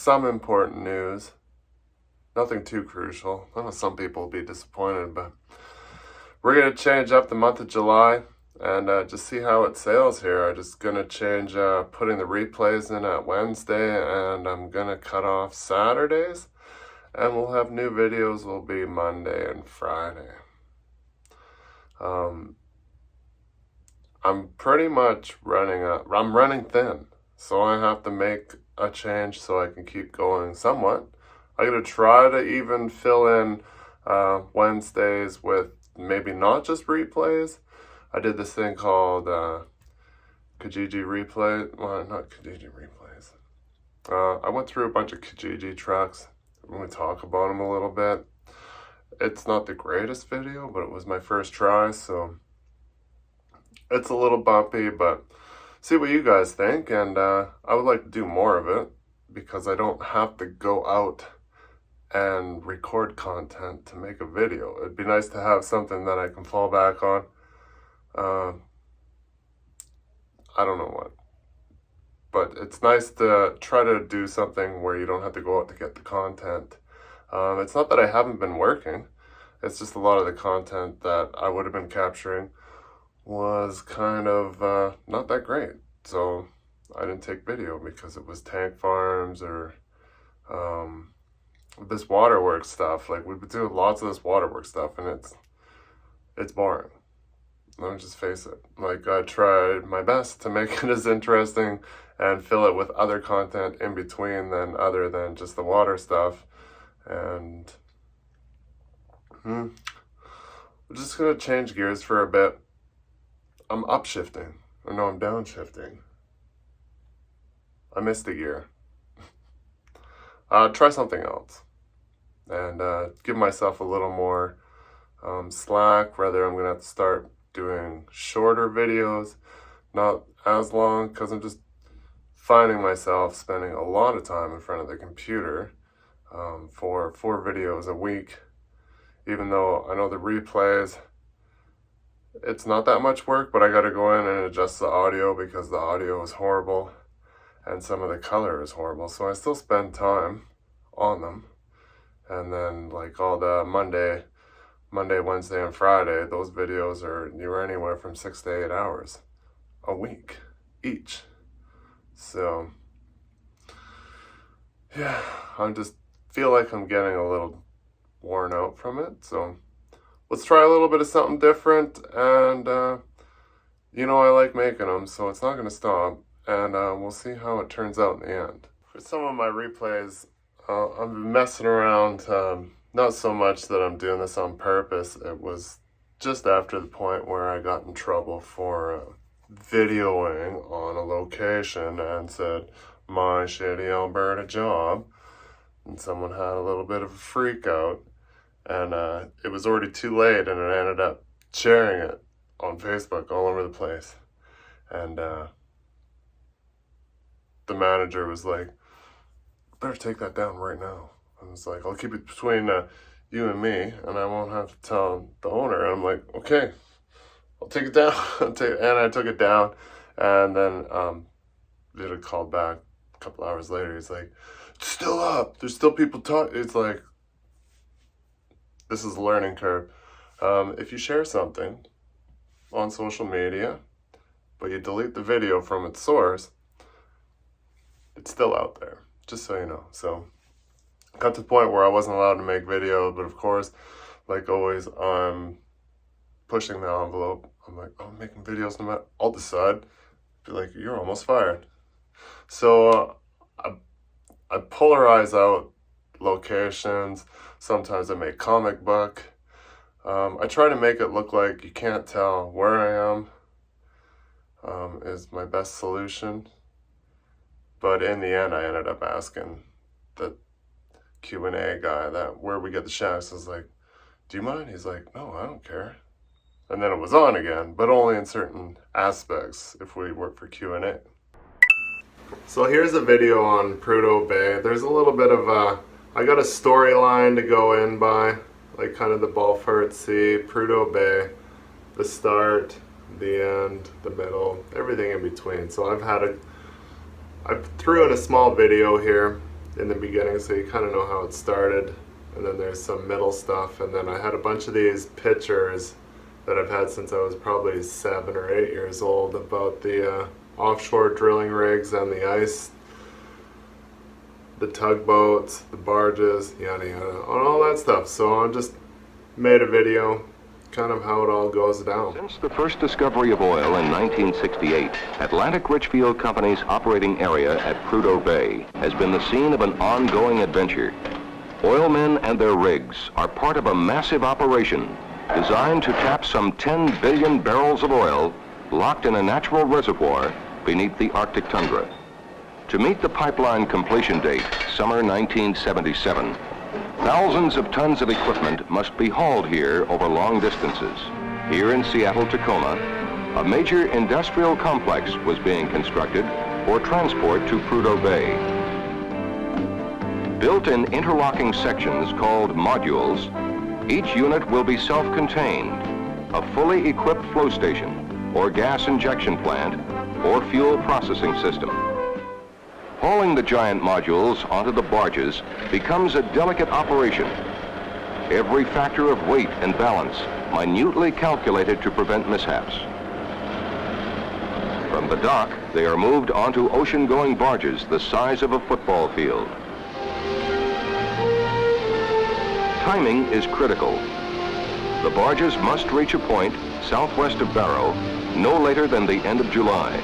some important news. Nothing too crucial. I know some people will be disappointed, but we're going to change up the month of July and just see how it sails here. I'm just going to change putting the replays in at Wednesday, and I'm going to cut off Saturdays, and we'll have new videos will be Monday and Friday. I'm pretty much I'm running thin, so I have to make a change so I can keep going somewhat. I'm going to try to even fill in Wednesdays with maybe not just replays. I did this thing called Kijiji Replay. Well, not Kijiji Replays. I went through a bunch of Kijiji trucks. I'm going to talk about them a little bit. It's not the greatest video, but it was my first try, so it's a little bumpy, but see what you guys think. And I would like to do more of it because I don't have to go out and record content to make a video. It'd be nice to have something that I can fall back on. I don't know what, but it's nice to try to do something where you don't have to go out to get the content. It's not that I haven't been working, it's just a lot of the content that I would have been capturing was kind of not that great. So I didn't take video because it was tank farms or this waterworks stuff. Like, we've been doing lots of this waterworks stuff, and it's boring. Let me just face it. Like, I tried my best to make it as interesting and fill it with other content in between than other than just the water stuff. And I'm just gonna change gears for a bit. I'm upshifting. Or no, I'm downshifting. I missed a gear. Try something else. And give myself a little more slack. Rather, I'm going to have to start doing shorter videos. Not as long, because I'm just finding myself spending a lot of time in front of the computer for 4 videos a week. Even though I know the replays, it's not that much work, but I got to go in and adjust the audio because the audio is horrible and some of the color is horrible. So I still spend time on them. And then like all the Monday, Wednesday, and Friday, those videos you're anywhere from 6 to 8 hours a week each. So yeah, I just feel like I'm getting a little worn out from it. So let's try a little bit of something different. And I like making them, so it's not going to stop. And we'll see how it turns out in the end. For some of my replays, I've been messing around, not so much that I'm doing this on purpose. It was just after the point where I got in trouble for videoing on a location and said, "My shitty Alberta job." And someone had a little bit of a freak out. And it was already too late, and it ended up sharing it on Facebook all over the place. And the manager was like, "Better take that down right now." I was like, "I'll keep it between you and me, and I won't have to tell the owner." And I'm like, "Okay, I'll take it down." And I took it down. And then Vita called back a couple hours later. He's like, "It's still up. There's still people talking." It's like, this is a learning curve. If you share something on social media, but you delete the video from its source, it's still out there, just so you know. So got to the point where I wasn't allowed to make videos, but of course, like always, I'm pushing the envelope. I'm like, I'm making videos no matter. I'll decide. Be like, "You're almost fired." So I polarize out locations. Sometimes I make comic book. I try to make it look like you can't tell where I am is my best solution. But in the end, I ended up asking the Q&A guy where we get the shacks. I was like, "Do you mind?" He's like, "No, I don't care." And then it was on again, but only in certain aspects if we work for Q&A. So here's a video on Prudhoe Bay. There's a little bit of I got a storyline to go in by, like kind of the Beaufort Sea, Prudhoe Bay, the start, the end, the middle, everything in between. So I threw in a small video here in the beginning, so you kind of know how it started. And then there's some middle stuff, and then I had a bunch of these pictures that I've had since I was probably 7 or 8 years old about the offshore drilling rigs on the ice, the tugboats, the barges, yada yada, all that stuff. So I just made a video, kind of how it all goes down. Since the first discovery of oil in 1968, Atlantic Richfield Company's operating area at Prudhoe Bay has been the scene of an ongoing adventure. Oilmen and their rigs are part of a massive operation designed to tap some 10 billion barrels of oil locked in a natural reservoir beneath the Arctic tundra. To meet the pipeline completion date, summer 1977, thousands of tons of equipment must be hauled here over long distances. Here in Seattle-Tacoma, a major industrial complex was being constructed for transport to Prudhoe Bay. Built in interlocking sections called modules, each unit will be self-contained, a fully equipped flow station, or gas injection plant, or fuel processing system. Hauling the giant modules onto the barges becomes a delicate operation. Every factor of weight and balance minutely calculated to prevent mishaps. From the dock, they are moved onto ocean-going barges the size of a football field. Timing is critical. The barges must reach a point southwest of Barrow no later than the end of July.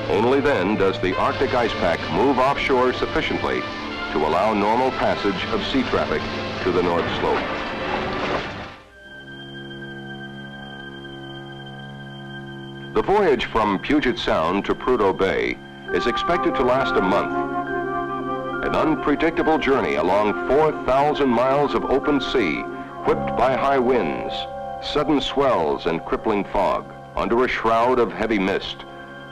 Only then does the Arctic ice pack move offshore sufficiently to allow normal passage of sea traffic to the North Slope. The voyage from Puget Sound to Prudhoe Bay is expected to last a month. An unpredictable journey along 4,000 miles of open sea, whipped by high winds, sudden swells and crippling fog. Under a shroud of heavy mist,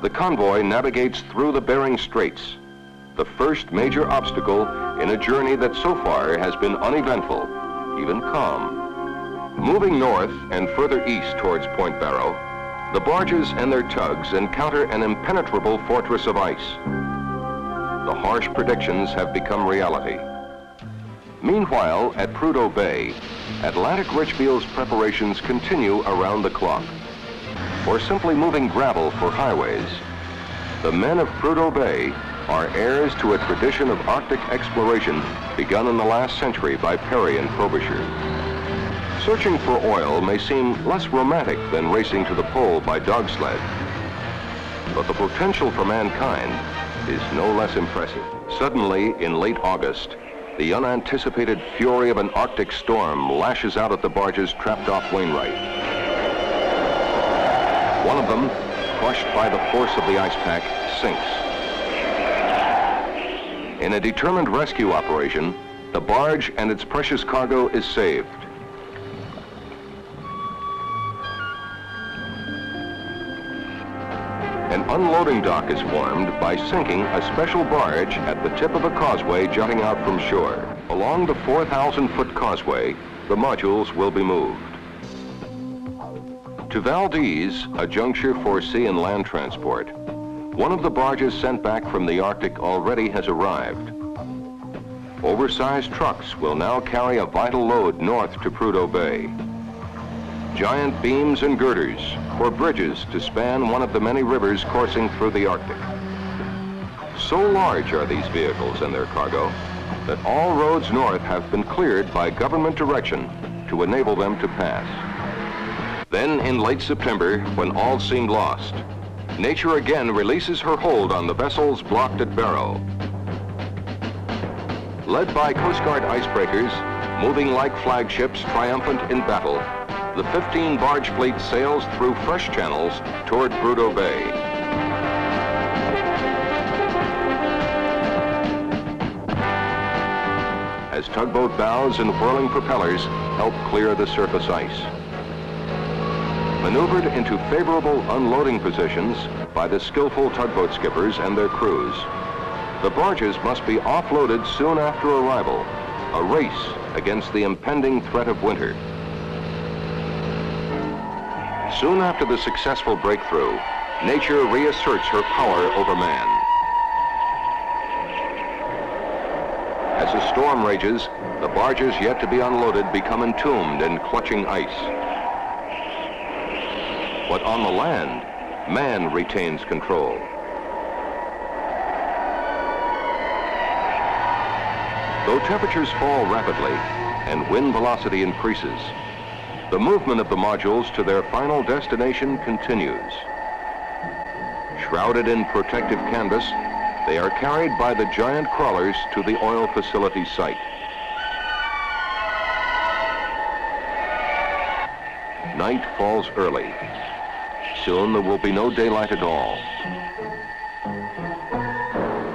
the convoy navigates through the Bering Straits, the first major obstacle in a journey that so far has been uneventful, even calm. Moving north and further east towards Point Barrow, the barges and their tugs encounter an impenetrable fortress of ice. The harsh predictions have become reality. Meanwhile, at Prudhoe Bay, Atlantic Richfield's preparations continue around the clock. Or simply moving gravel for highways, the men of Prudhoe Bay are heirs to a tradition of Arctic exploration begun in the last century by Perry and Frobisher. Searching for oil may seem less romantic than racing to the pole by dog sled, but the potential for mankind is no less impressive. Suddenly, in late August, the unanticipated fury of an Arctic storm lashes out at the barges trapped off Wainwright. One of them, crushed by the force of the ice pack, sinks. In a determined rescue operation, the barge and its precious cargo is saved. An unloading dock is formed by sinking a special barge at the tip of a causeway jutting out from shore. Along the 4,000-foot causeway, the modules will be moved. To Valdez, a juncture for sea and land transport, one of the barges sent back from the Arctic already has arrived. Oversized trucks will now carry a vital load north to Prudhoe Bay. Giant beams and girders for bridges to span one of the many rivers coursing through the Arctic. So large are these vehicles and their cargo that all roads north have been cleared by government direction to enable them to pass. Then in late September, when all seemed lost, nature again releases her hold on the vessels blocked at Barrow. Led by Coast Guard icebreakers, moving like flagships triumphant in battle, the 15 barge fleet sails through fresh channels toward Prudhoe Bay. As tugboat bows and whirling propellers help clear the surface ice. Maneuvered into favorable unloading positions by the skillful tugboat skippers and their crews, the barges must be offloaded soon after arrival, a race against the impending threat of winter. Soon after the successful breakthrough, nature reasserts her power over man. storm rages, the barges yet to be unloaded become entombed in clutching ice. But on the land, man retains control. Though temperatures fall rapidly and wind velocity increases, the movement of the modules to their final destination continues. Shrouded in protective canvas, they are carried by the giant crawlers to the oil facility site. Night falls early. Soon there will be no daylight at all.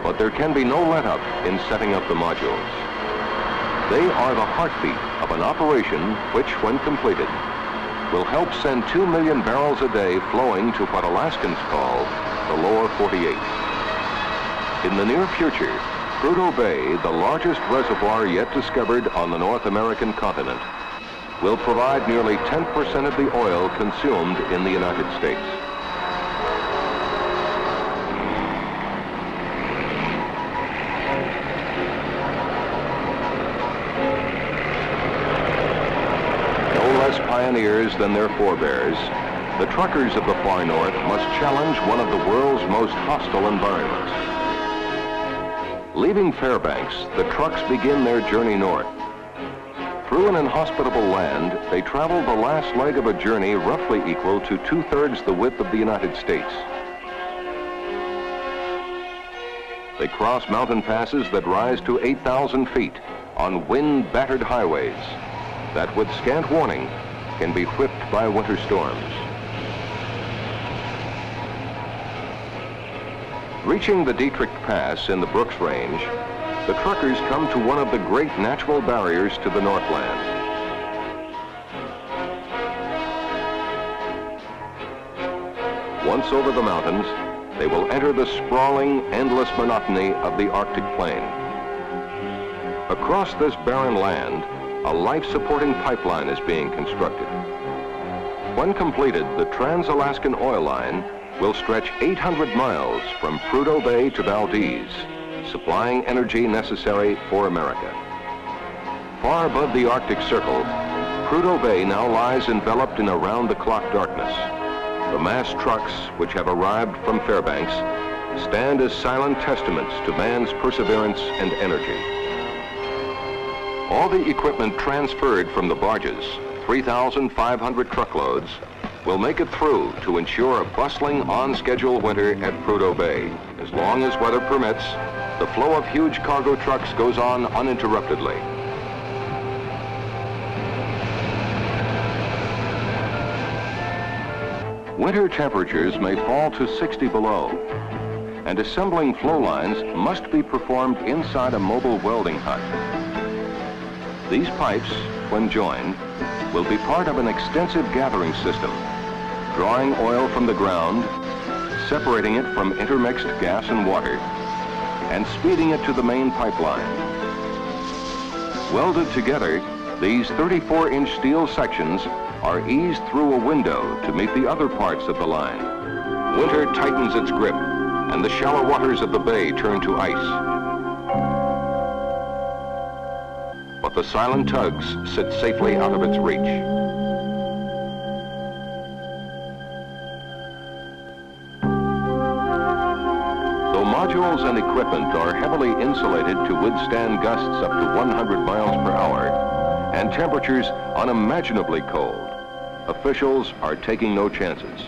But there can be no let-up in setting up the modules. They are the heartbeat of an operation which, when completed, will help send 2 million barrels a day flowing to what Alaskans call the lower 48. In the near future, Prudhoe Bay, the largest reservoir yet discovered on the North American continent, will provide nearly 10% of the oil consumed in the United States. Pioneers than their forebears, the truckers of the far north must challenge one of the world's most hostile environments. Leaving Fairbanks, the trucks begin their journey north. Through an inhospitable land, they travel the last leg of a journey roughly equal to 2/3 the width of the United States. They cross mountain passes that rise to 8,000 feet on wind-battered highways that, with scant warning, can be whipped by winter storms. Reaching the Dietrich Pass in the Brooks Range, the truckers come to one of the great natural barriers to the Northland. Once over the mountains, they will enter the sprawling, endless monotony of the Arctic plain. Across this barren land, a life-supporting pipeline is being constructed. When completed, the Trans-Alaskan Oil Line will stretch 800 miles from Prudhoe Bay to Valdez, supplying energy necessary for America. Far above the Arctic Circle, Prudhoe Bay now lies enveloped in around-the-clock darkness. The massed trucks, which have arrived from Fairbanks, stand as silent testaments to man's perseverance and energy. All the equipment transferred from the barges, 3,500 truckloads, will make it through to ensure a bustling on-schedule winter at Prudhoe Bay. As long as weather permits, the flow of huge cargo trucks goes on uninterruptedly. Winter temperatures may fall to 60 below, and assembling flow lines must be performed inside a mobile welding hut. These pipes, when joined, will be part of an extensive gathering system, drawing oil from the ground, separating it from intermixed gas and water, and speeding it to the main pipeline. Welded together, these 34-inch steel sections are eased through a window to meet the other parts of the line. Winter tightens its grip, and the shallow waters of the bay turn to ice. But the silent tugs sit safely out of its reach. Though modules and equipment are heavily insulated to withstand gusts up to 100 miles per hour and temperatures unimaginably cold, officials are taking no chances.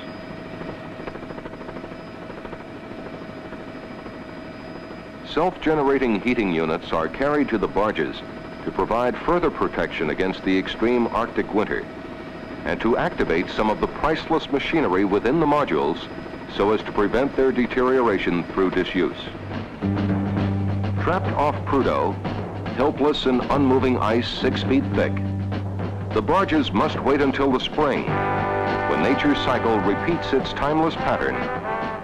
Self-generating heating units are carried to the barges to provide further protection against the extreme Arctic winter and to activate some of the priceless machinery within the modules so as to prevent their deterioration through disuse. Trapped off Prudhoe, helpless in unmoving ice 6 feet thick, the barges must wait until the spring, when nature's cycle repeats its timeless pattern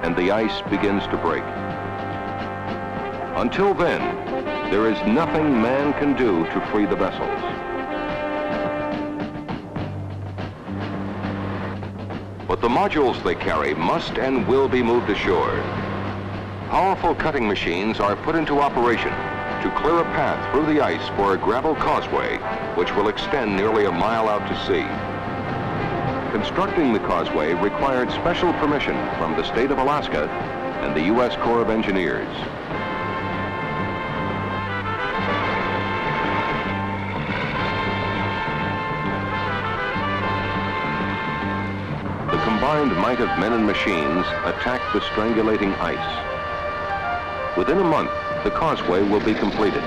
and the ice begins to break. Until then, there is nothing man can do to free the vessels. But the modules they carry must and will be moved ashore. Powerful cutting machines are put into operation to clear a path through the ice for a gravel causeway, which will extend nearly a mile out to sea. Constructing the causeway required special permission from the state of Alaska and the U.S. Corps of Engineers. The combined might of men and machines attacked the strangulating ice. Within a month, the causeway will be completed.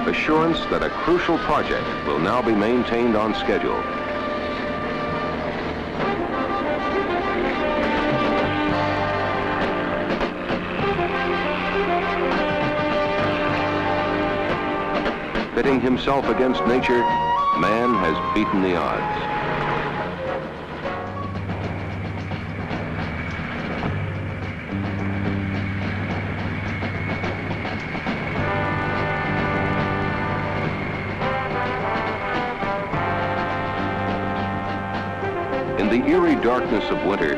Assurance that a crucial project will now be maintained on schedule. Pitting himself against nature, man has beaten the odds. In the eerie darkness of winter,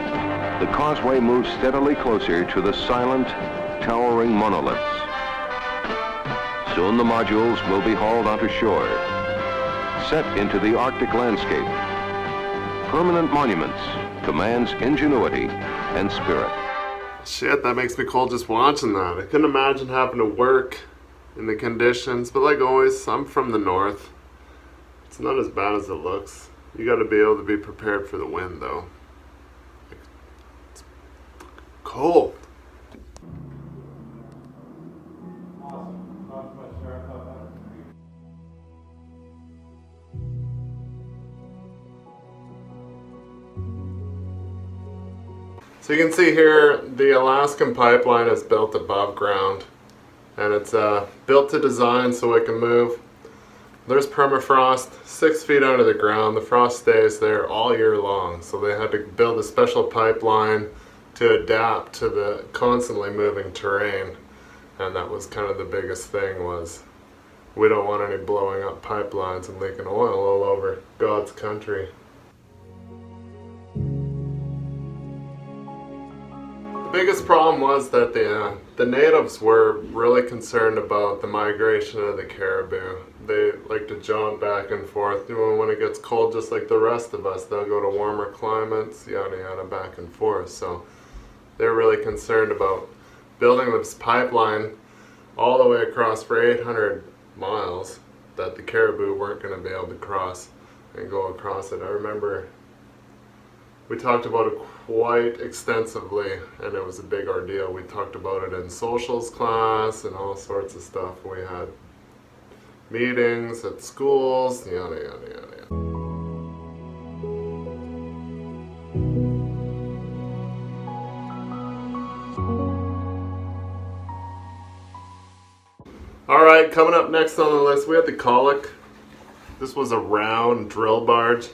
the causeway moves steadily closer to the silent, towering monoliths. Soon the modules will be hauled onto shore, set into the Arctic landscape. Permanent monuments to man's ingenuity and spirit. Shit, that makes me cold just watching that. I couldn't imagine having to work in the conditions, but like always, I'm from the north. It's not as bad as it looks. You gotta be able to be prepared for the wind though. It's cold. So you can see here the Alaskan pipeline is built above ground, and it's built to design so it can move. There's permafrost 6 feet under the ground. The frost stays there all year long, so they had to build a special pipeline to adapt to the constantly moving terrain. And that was kind of the biggest thing, was we don't want any blowing up pipelines and leaking oil all over God's country. The biggest problem was that the natives were really concerned about the migration of the caribou. They like to jump back and forth. You know, when it gets cold, just like the rest of us, they'll go to warmer climates, yada yada, back and forth. So they're really concerned about building this pipeline all the way across for 800 miles that the caribou weren't going to be able to cross and go across it. I remember we talked about it quite extensively, and it was a big ordeal. We talked about it in socials class and all sorts of stuff. We had meetings at schools, yada yada yada yada. Alright, coming up next on the list, we had the Colic. This was a round drill barge.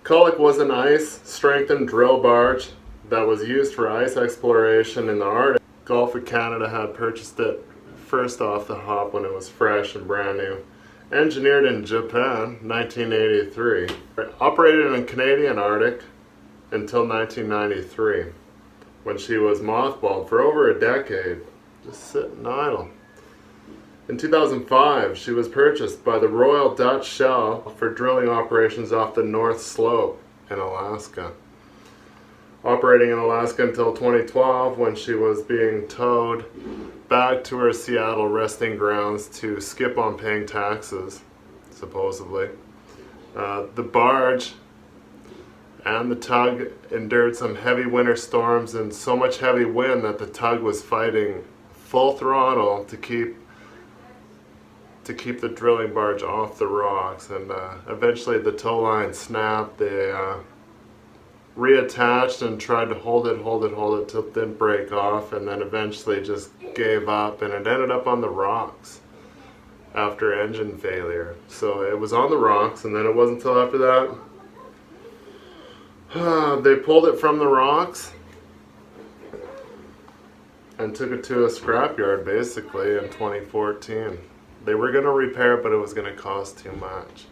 Colic was an ice-strengthened drill barge that was used for ice exploration in the Arctic. Gulf of Canada had purchased it first off the hop when it was fresh and brand new. Engineered in Japan, 1983. Operated in Canadian Arctic until 1993, when she was mothballed for over a decade, just sitting idle. In 2005, she was purchased by the Royal Dutch Shell for drilling operations off the North Slope in Alaska. Operating in Alaska until 2012, when she was being towed back to her Seattle resting grounds to skip on paying taxes, supposedly. The barge and the tug endured some heavy winter storms and so much heavy wind that the tug was fighting full throttle to keep the drilling barge off the rocks, and eventually the tow line snapped. They reattached and tried to hold it till it didn't break off, and then eventually just gave up, and it ended up on the rocks after engine failure. So it was on the rocks, and then it wasn't until after that they pulled it from the rocks and took it to a scrapyard basically in 2014. They were going to repair it, but it was going to cost too much.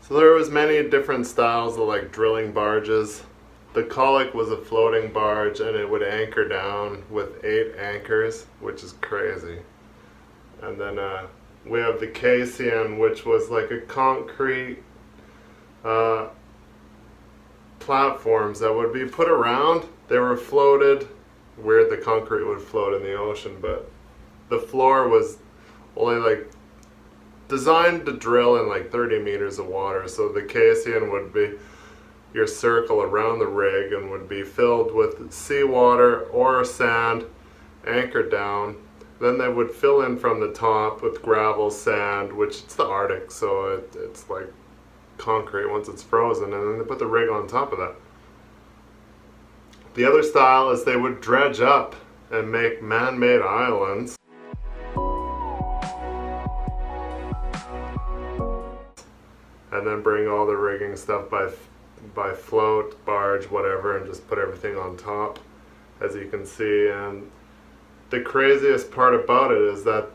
So there was many different styles of like drilling barges. The Colic was a floating barge and it would anchor down with 8 anchors, which is crazy. And then we have the Cassian, which was like a concrete platforms that would be put around. They were floated. Weird, the concrete would float in the ocean, but the floor was only like designed to drill in like 30 meters of water. So the Cassian would be your circle around the rig and would be filled with seawater or sand, anchored down. Then they would fill in from the top with gravel, sand, which it's the Arctic, so it's like concrete once it's frozen, and then they put the rig on top of that. The other style is they would dredge up and make man-made islands. And then bring all the rigging stuff by float, barge, whatever, and just put everything on top, as you can see. And the craziest part about it is that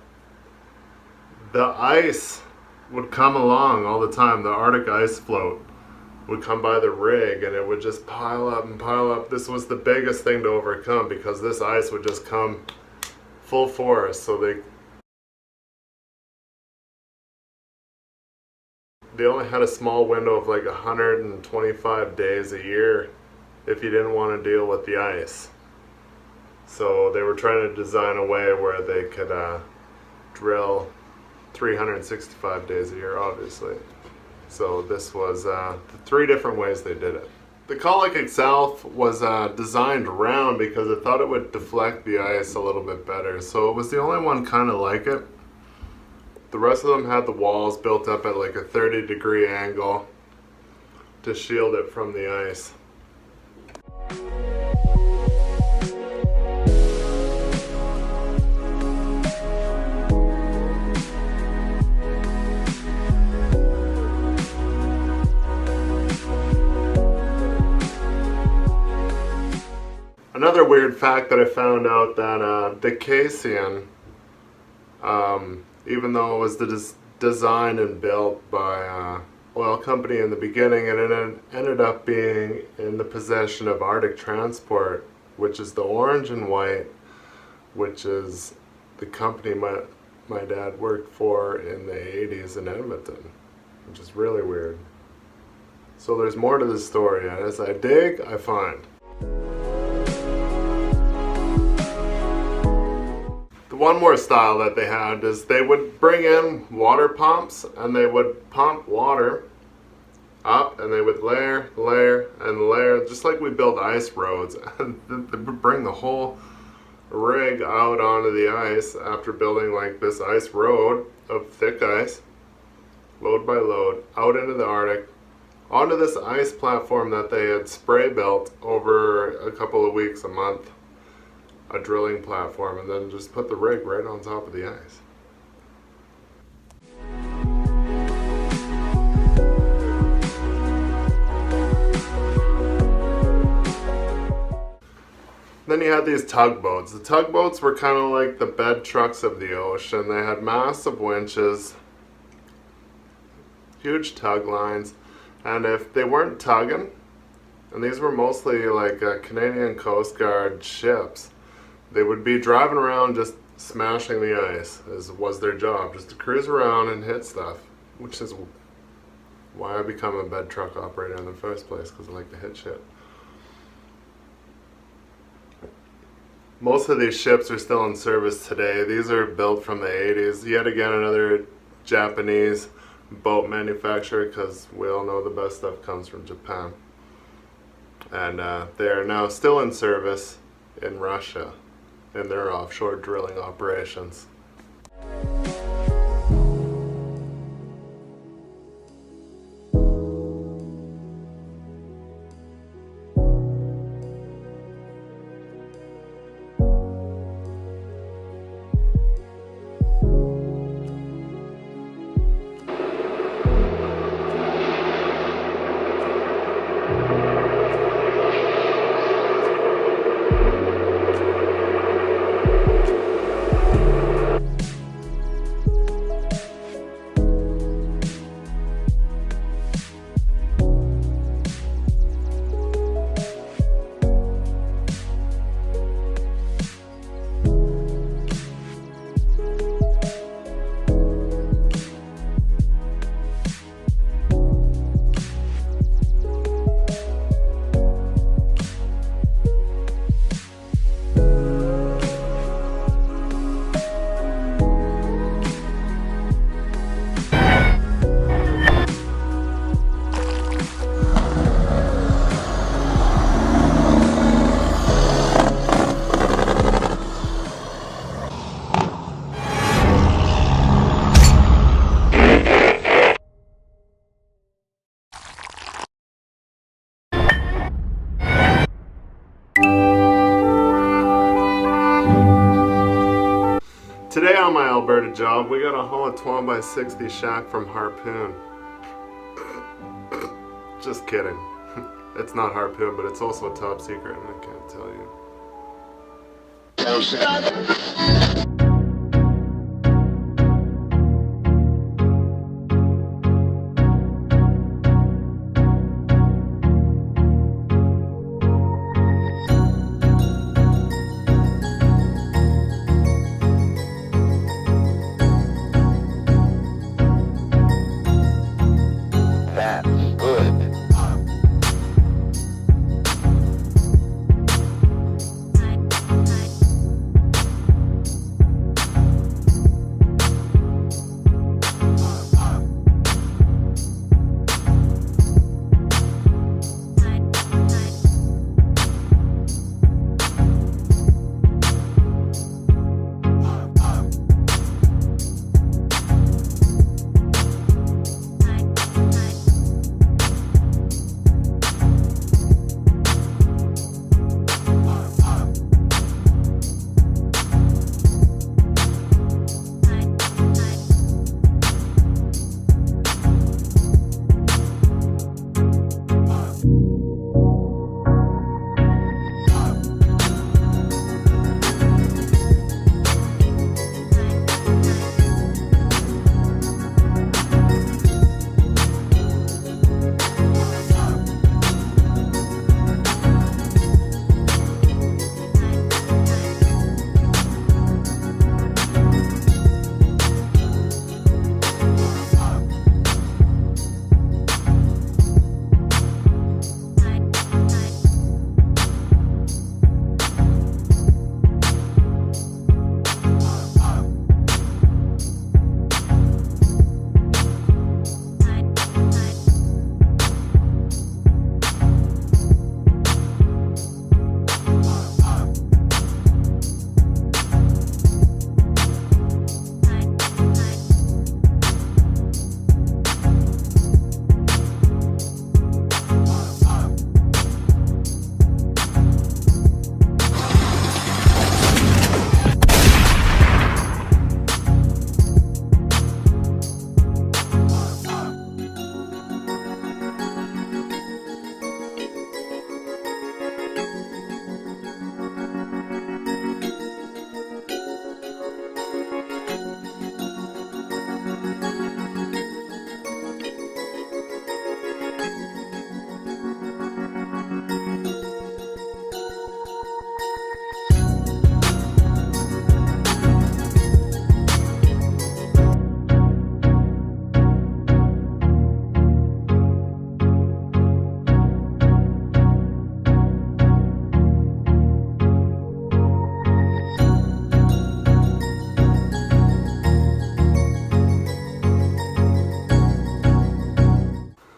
the ice would come along all the time. The Arctic ice float would come by the rig and it would just pile up and pile up. This was the biggest thing to overcome because this ice would just come full force. So they only had a small window of like 125 days a year if you didn't want to deal with the ice. So they were trying to design a way where they could drill 365 days a year, obviously. So this was the 3 different ways they did it. The Colic itself was designed round because it thought it would deflect the ice a little bit better. So it was the only one kind of like it. The rest of them had the walls built up at like a 30-degree angle to shield it from the ice. Another weird fact that I found out that the Cassian, even though it was designed and built by an oil company in the beginning, and it ended up being in the possession of Arctic Transport, which is the orange and white, which is the company my dad worked for in the 80s in Edmonton, which is really weird. So there's more to this story, and as I dig, I find. The one more style that they had is they would bring in water pumps and they would pump water up and they would layer, and layer, just like we build ice roads. And they would bring the whole rig out onto the ice after building like this ice road of thick ice, load by load, out into the Arctic, onto this ice platform that they had spray built over a couple of weeks, a month. A drilling platform, and then just put the rig right on top of the ice. Then you had these tugboats. The tugboats were kind of like the bed trucks of the ocean. They had massive winches, huge tug lines, and if they weren't tugging, and these were mostly like Canadian Coast Guard ships, they would be driving around just smashing the ice, as was their job, just to cruise around and hit stuff, which is why I become a bed truck operator in the first place, because I like to hit shit. Most of these ships are still in service today. These are built from the 80s. Yet again, another Japanese boat manufacturer, because we all know the best stuff comes from Japan. And they are now still in service in Russia in their offshore drilling operations. Today on my Alberta job, we got a haul a 12 by 60 shack from Harpoon. Just kidding. It's not Harpoon, but it's also a top secret and I can't tell you.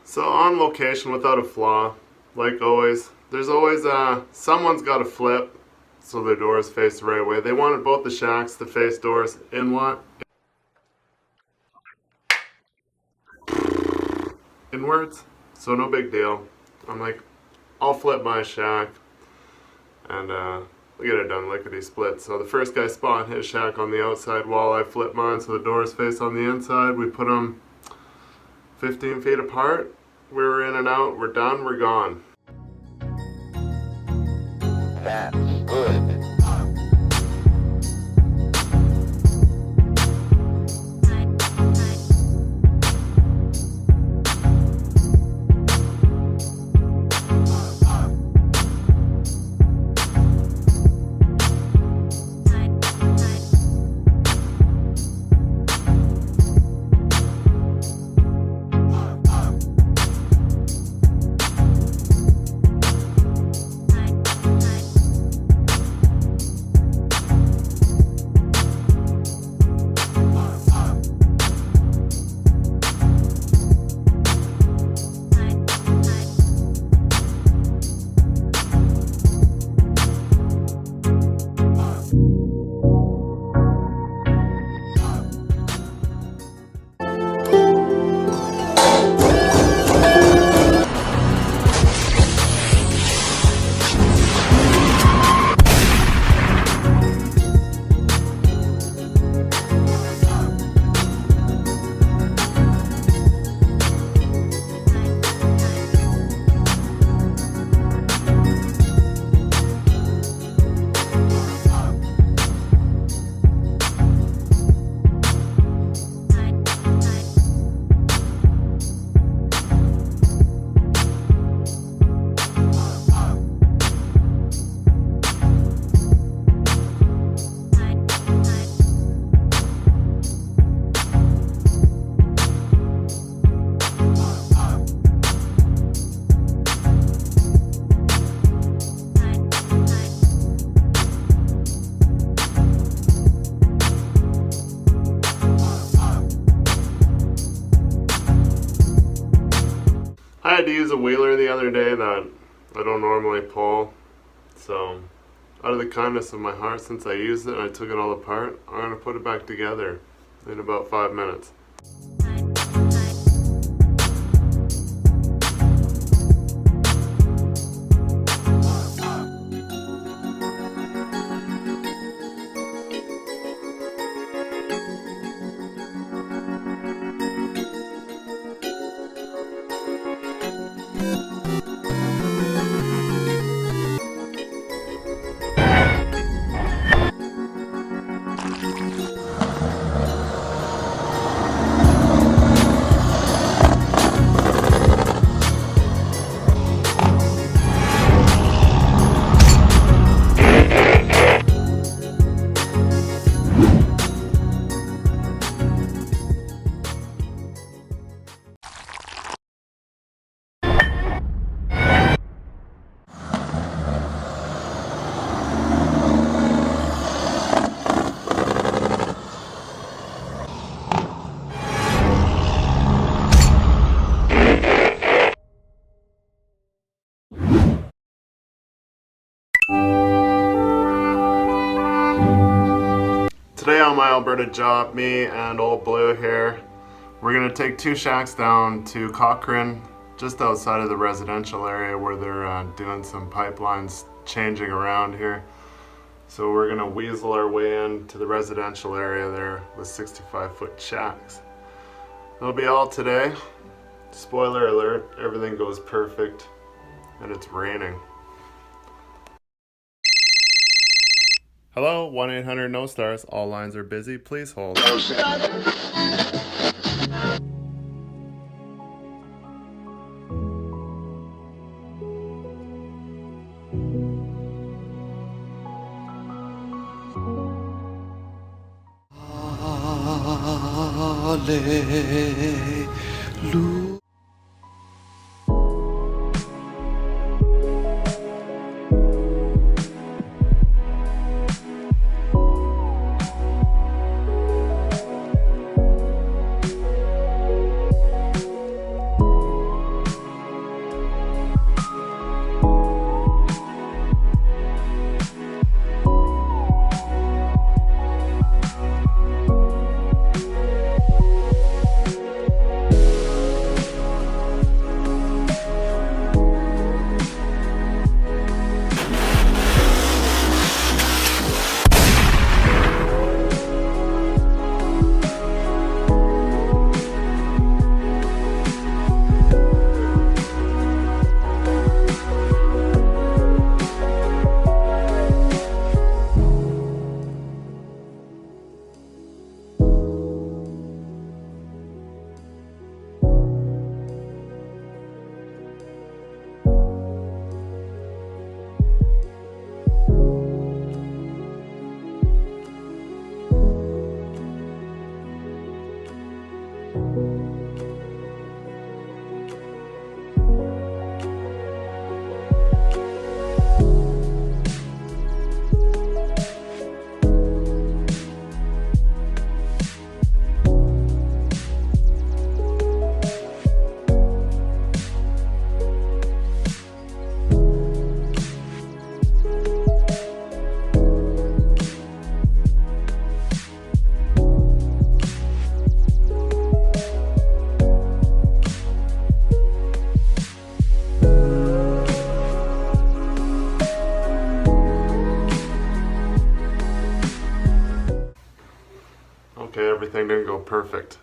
So on location without a flaw, like always, there's always someone's got to flip so their doors face the right way. They wanted both the shacks to face doors inwards, so no big deal. I'm like, I'll flip my shack and we get it done lickety split. So the first guy spot his shack on the outside while I flip mine so the doors face on the inside. We put them 15 feet apart. We were in and out, we're done, we're gone. That's good. I had to use a wheeler the other day that I don't normally pull. So, out of the kindness of my heart, since I used it and I took it all apart, I'm going to put it back together in about 5 minutes. Today on my Alberta job, me and old Blue here, we're going to take 2 shacks down to Cochrane, just outside of the residential area where they're doing some pipelines changing around here. So we're going to weasel our way into the residential area there with 65-foot shacks. That'll be all today. Spoiler alert, everything goes perfect and it's raining. Hello, 1-800-NO-STARS. All lines are busy. Please hold. Hallelujah. Okay, everything didn't go perfect.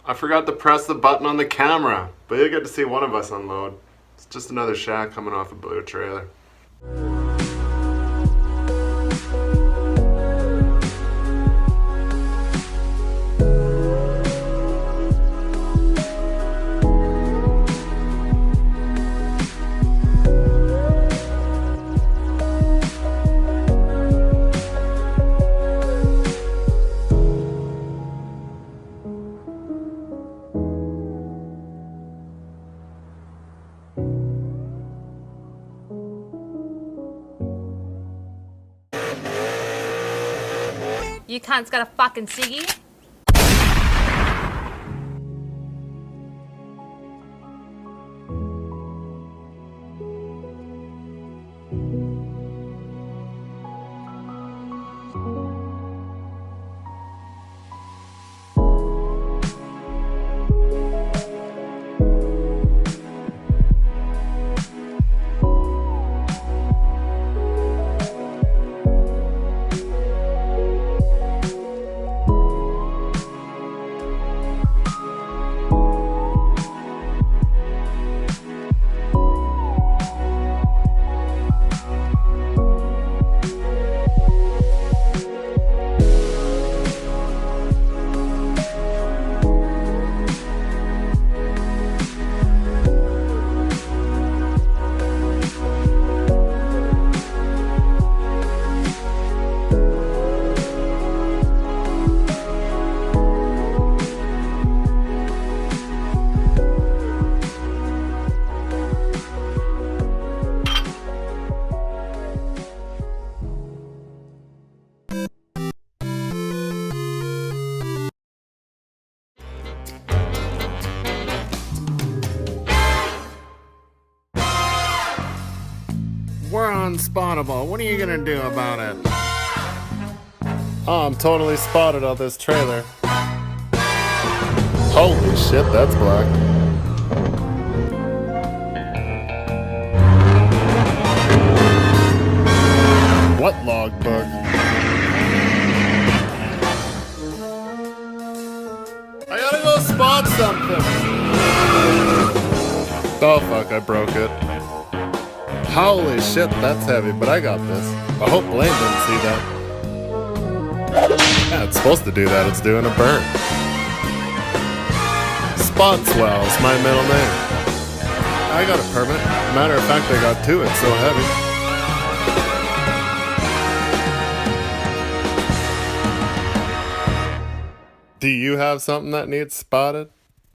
I forgot to press the button on the camera, but you'll get to see one of us unload. It's just another shack coming off a Blue trailer. You cunt's got a fucking ciggy? unspottable. What are you gonna do about it? Oh, I'm totally spotted on this trailer. Holy shit, that's black. What logbook? I gotta go spot something. Oh fuck, I broke it. Holy shit, that's heavy, but I got this. I hope Blaine didn't see that. Yeah, it's supposed to do that, it's doing a burn. Spotswell's my middle name. I got a permit. Matter of fact, I got two, it's so heavy. Do you have something that needs spotted?